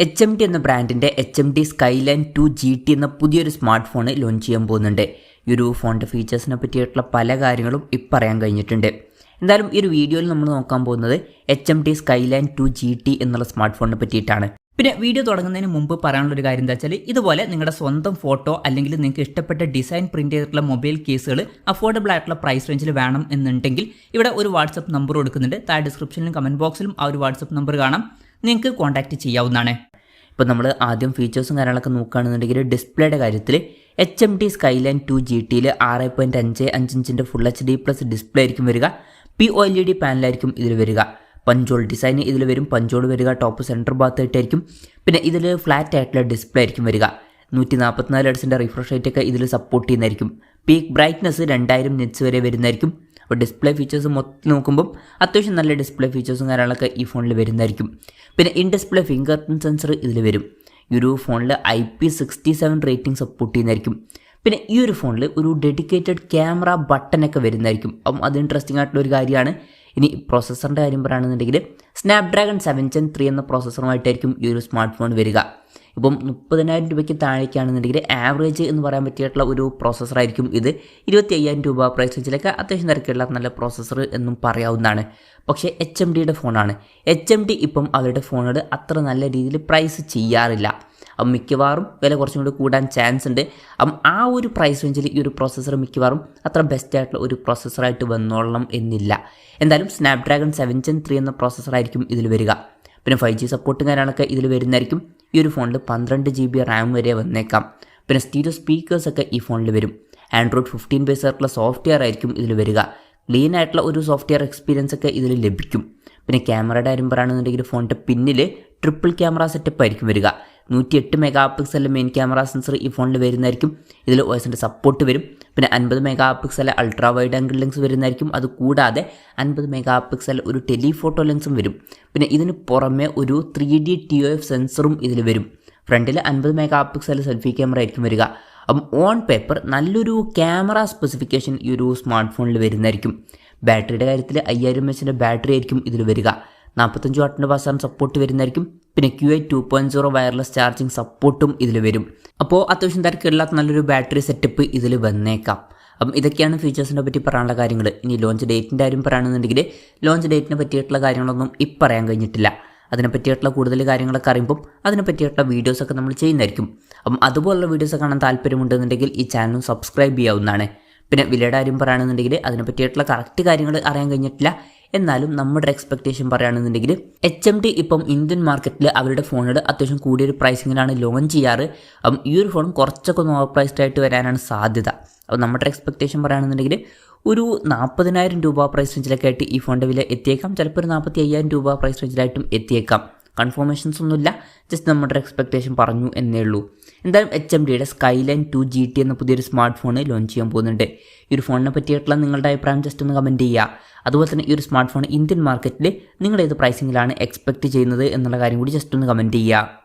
HMD എന്ന ബ്രാൻഡിൻ്റെ HMD Skyline 2 GT എന്ന പുതിയൊരു സ്മാർട്ട് ഫോൺ ലോഞ്ച് ചെയ്യാൻ പോകുന്നുണ്ട്. ഈ ഒരു ഫോണിൻ്റെ ഫീച്ചേഴ്സിനെ പറ്റിയിട്ടുള്ള പല കാര്യങ്ങളും ഇപ്പം പറയാൻ കഴിഞ്ഞിട്ടുണ്ട്. എന്തായാലും ഈ ഒരു വീഡിയോയിൽ നമ്മൾ നോക്കാൻ പോകുന്നത് HMD Skyline 2 GT എന്നുള്ള സ്മാർട്ട് ഫോണിനെ പറ്റിയിട്ടാണ്. പിന്നെ വീഡിയോ തുടങ്ങുന്നതിന് മുമ്പ് പറയാനുള്ളൊരു കാര്യം എന്താ വെച്ചാൽ, ഇതുപോലെ നിങ്ങളുടെ സ്വന്തം ഫോട്ടോ അല്ലെങ്കിൽ നിങ്ങൾക്ക് ഇഷ്ടപ്പെട്ട ഡിസൈൻ പ്രിൻറ്റ് ചെയ്തിട്ടുള്ള മൊബൈൽ കേസുകൾ അഫോർഡബിൾ ആയിട്ടുള്ള പ്രൈസ് റേഞ്ചിൽ വേണം എന്നുണ്ടെങ്കിൽ ഇവിടെ ഒരു വാട്സപ്പ് നമ്പർ കൊടുക്കുന്നുണ്ട്. താഴെ ഡിസ്ക്രിപ്ഷനിലും കമൻറ്റ് ബോക്സിലും ആ ഒരു വാട്സപ്പ് നമ്പർ കാണാം, നിങ്ങൾക്ക് കോൺടാക്റ്റ് ചെയ്യാവുന്നതാണ്. ഇപ്പോൾ നമ്മൾ ആദ്യം ഫീച്ചേഴ്സും കാര്യങ്ങളൊക്കെ നോക്കുകയാണെന്നുണ്ടെങ്കിൽ ഡിസ്പ്ലേയുടെ കാര്യത്തിൽ HMD Skyline 2 GTയിൽ 6.55 ഇഞ്ചിൻ്റെ ഫുൾ HD+ ഡിസ്പ്ലേ ആയിരിക്കും വരിക. POLED പാനലായിരിക്കും ഇതിൽ വരിക. പഞ്ചോൾ ഡിസൈൻ ഇതിൽ വരും. പഞ്ചോൾ വരിക ടോപ്പ് സെൻറ്റർ ഭാഗത്തായിട്ടായിരിക്കും. പിന്നെ ഇതിൽ ഫ്ലാറ്റ് ആയിട്ടുള്ള ഡിസ്പ്ലേ ആയിരിക്കും വരിക. 144 Hz റിഫ്രഷ് റേറ്റ് ഒക്കെ ഇതിൽ സപ്പോർട്ട് ചെയ്യുന്നതായിരിക്കും. പീക്ക് ബ്രൈറ്റ്നസ് 2000 nits വരെ വരുന്നതായിരിക്കും. അപ്പോൾ ഡിസ്പ്ലേ ഫീച്ചേഴ്സ് മൊത്തം നോക്കുമ്പം അത്യാവശ്യം നല്ല ഡിസ്പ്ലേ ഫീച്ചേഴ്സും കാര്യങ്ങളൊക്കെ ഈ ഫോണിൽ വരുന്നതായിരിക്കും. പിന്നെ in display finger print sensor ഇതിൽ വരും. ഈ ഒരു ഫോണിൽ IP67 റേറ്റിംഗ് സപ്പോർട്ട് ചെയ്യുന്നതായിരിക്കും. പിന്നെ ഈ ഒരു ഫോണിൽ ഒരു ഡെഡിക്കേറ്റഡ് ക്യാമറ ബട്ടനൊക്കെ വരുന്നതായിരിക്കും. അപ്പം അത് ഇൻട്രസ്റ്റിംഗ് ആയിട്ടുള്ള ഒരു കാര്യമാണ്. ഇനി പ്രോസസ്സറിൻ്റെ കാര്യം പറയുകയാണെന്നുണ്ടെങ്കിൽ Snapdragon 7 Gen 3 എന്ന പ്രോസസ്സറുമായിട്ടായിരിക്കും ഈ ഒരു സ്മാർട്ട് ഫോൺ വരിക. ഇപ്പം 30,000 രൂപയ്ക്ക് താഴേക്കാണെന്നുണ്ടെങ്കിൽ ആവറേജ് എന്ന് പറയാൻ പറ്റിയിട്ടുള്ള ഒരു പ്രോസസ്സറായിരിക്കും ഇത്. 25,000 രൂപ പ്രൈസ് റേഞ്ചിലൊക്കെ അത്യാവശ്യം തിരക്കുള്ള നല്ല പ്രോസസ്സർ എന്നും പറയാവുന്നതാണ്. പക്ഷേ HMDയുടെ ഫോണാണ്. HMD ഇപ്പം അവരുടെ ഫോണുകൾ അത്ര നല്ല രീതിയിൽ പ്രൈസ് ചെയ്യാറില്ല. അപ്പം മിക്കവാറും വില കുറച്ചും കൂടി കൂടാൻ ചാൻസ് ഉണ്ട്. അപ്പം ആ ഒരു പ്രൈസ് റേഞ്ചിൽ ഈ ഒരു പ്രോസസ്സർ മിക്കവാറും അത്ര ബെസ്റ്റ് ആയിട്ടുള്ള ഒരു പ്രോസസ്സറായിട്ട് വന്നോളണം എന്നില്ല. എന്തായാലും Snapdragon 7 Gen 3 എന്ന പ്രോസസ്സറായിരിക്കും ഇതിൽ വരിക. പിന്നെ 5G സപ്പോർട്ടും കാര്യങ്ങളൊക്കെ ഇതിൽ വരുന്നതായിരിക്കും. ഈ ഒരു ഫോണിൽ 12 GB റാം വരെ വന്നേക്കാം. പിന്നെ സ്റ്റീരിയോ സ്പീക്കേഴ്സൊക്കെ ഈ ഫോണിൽ വരും. Android 15 ബേസ് ആയിട്ടുള്ള സോഫ്റ്റ്വെയർ ആയിരിക്കും ഇതിൽ വരിക. ക്ലീൻ ആയിട്ടുള്ള ഒരു സോഫ്റ്റ്വെയർ എക്സ്പീരിയൻസ് ഒക്കെ ഇതിൽ ലഭിക്കും. പിന്നെ ക്യാമറയുടെ കാര്യം പറയുകയാണെന്നുണ്ടെങ്കിൽ ഫോണിൻ്റെ പിന്നിൽ ട്രിപ്പിൾ ക്യാമറ സെറ്റപ്പ് ആയിരിക്കും വരിക. 108 MP മെയിൻ ക്യാമറ സെൻസർ ഈ ഫോണിൽ വരുന്നതായിരിക്കും. ഇതിൽ OSൻ്റെ സപ്പോർട്ട് വരും. പിന്നെ 50 MP ultra wide angle lens വരുന്നതായിരിക്കും. അതുകൂടാതെ 50 MP ഒരു ടെലിഫോട്ടോ ലെൻസും വരും. പിന്നെ ഇതിന് പുറമെ ഒരു 3D ToF സെൻസറും ഇതിൽ വരും. ഫ്രണ്ടിൽ 50 MP സെൽഫി ക്യാമറ ആയിരിക്കും വരിക. അപ്പം ഓൺ പേപ്പർ നല്ലൊരു ക്യാമറ സ്പെസിഫിക്കേഷൻ ഈ ഒരു സ്മാർട്ട് ഫോണിൽ വരുന്നതായിരിക്കും. ബാറ്ററിയുടെ കാര്യത്തിൽ 5000 mAh ബാറ്ററി ആയിരിക്കും ഇതിൽ വരിക. 45 വാട്ടിൻ്റെ ഫാസ്റ്റ് സപ്പോർട്ട് വരുന്നതായിരിക്കും. പിന്നെ QI 2.0 വയർലെസ് ചാർജിങ് സപ്പോർട്ടും ഇതിൽ വരും. അപ്പോൾ അത്യാവശ്യം തിരക്കില്ലാത്ത നല്ലൊരു ബാറ്ററി സെറ്റപ്പ് ഇതിൽ വന്നേക്കാം. അപ്പം ഇതൊക്കെയാണ് ഫീച്ചേഴ്സിനെ പറ്റി പറയാനുള്ള കാര്യങ്ങൾ. ഇനി ലോഞ്ച് ഡേറ്റിൻ്റെ കാര്യം പറയുകയാണെന്നുണ്ടെങ്കിൽ ലോഞ്ച് ഡേറ്റിനെ പറ്റിയിട്ടുള്ള കാര്യങ്ങളൊന്നും ഇപ്പം പറയാൻ കഴിഞ്ഞിട്ടില്ല. അതിനെ പറ്റിയിട്ടുള്ള കൂടുതൽ കാര്യങ്ങളൊക്കെ അറിയുമ്പം അതിനെ പറ്റിയിട്ടുള്ള വീഡിയോസൊക്കെ നമ്മൾ ചെയ്യുന്നതായിരിക്കും. അപ്പം അതുപോലുള്ള വീഡിയോസ് കാണാൻ താല്പര്യമുണ്ടെന്നുണ്ടെങ്കിൽ ഈ ചാനൽ സബ്സ്ക്രൈബ് ചെയ്യാവുന്നതാണ്. പിന്നെ വിലയുടെ കാര്യം പറയുകയാണെന്നുണ്ടെങ്കിൽ അതിനെ പറ്റിയിട്ടുള്ള കറക്റ്റ് കാര്യങ്ങൾ അറിയാൻ കഴിഞ്ഞിട്ടില്ല. എന്നാലും നമ്മുടെ എക്സ്പെക്റ്റേഷൻ പറയുകയാണെന്നുണ്ടെങ്കിൽ HMD ഇപ്പം ഇന്ത്യൻ മാർക്കറ്റിൽ അവരുടെ ഫോണുകൾ അത്യാവശ്യം കൂടിയൊരു പ്രൈസിങ്ങിലാണ് ലോഞ്ച് ചെയ്യാറ്. അപ്പം ഈ ഒരു ഫോൺ കുറച്ചൊക്കെ ഓവർ പ്രൈസ്ഡ് ആയിട്ട് വരാനാണ് സാധ്യത. അപ്പം നമ്മുടെ എക്സ്പെക്റ്റേഷൻ പറയുകയാണെന്നുണ്ടെങ്കിൽ ഒരു 40,000 രൂപ പ്രൈസ് റേഞ്ചിലൊക്കെ ആയിട്ട് ഈ ഫോണിൻ്റെ വില എത്തിയേക്കാം. ചിലപ്പോൾ ഒരു 45,000 രൂപ പ്രൈസ് റേഞ്ചിലായിട്ടും എത്തിയേക്കാം. കൺഫർമേഷൻസ് ഒന്നുമില്ല, ജസ്റ്റ് നമ്മുടെ എക്സ്പെക്റ്റേഷൻ പറഞ്ഞു എന്നേ ഉള്ളൂ. എന്തായാലും HMDയുടെ Skyline 2 GT എന്ന പുതിയൊരു സ്മാർട്ട് ഫോൺ ലോഞ്ച് ചെയ്യാൻ പോകുന്നുണ്ട്. ഈ ഒരു ഫോണിനെ പറ്റിയിട്ടുള്ള നിങ്ങളുടെ അഭിപ്രായം ജസ്റ്റ് ഒന്ന് കമൻറ്റ് ചെയ്യുക. അതുപോലെ തന്നെ ഈ ഒരു സ്മാർട്ട് ഫോൺ ഇന്ത്യൻ മാർക്കറ്റിൽ നിങ്ങൾ ഏത് പ്രൈസിങ്ങിലാണ് എക്സ്പെക്റ്റ് ചെയ്യുന്നത് എന്നുള്ള കാര്യം കൂടി ജസ്റ്റ് ഒന്ന് കമൻറ്റ് ചെയ്യുക.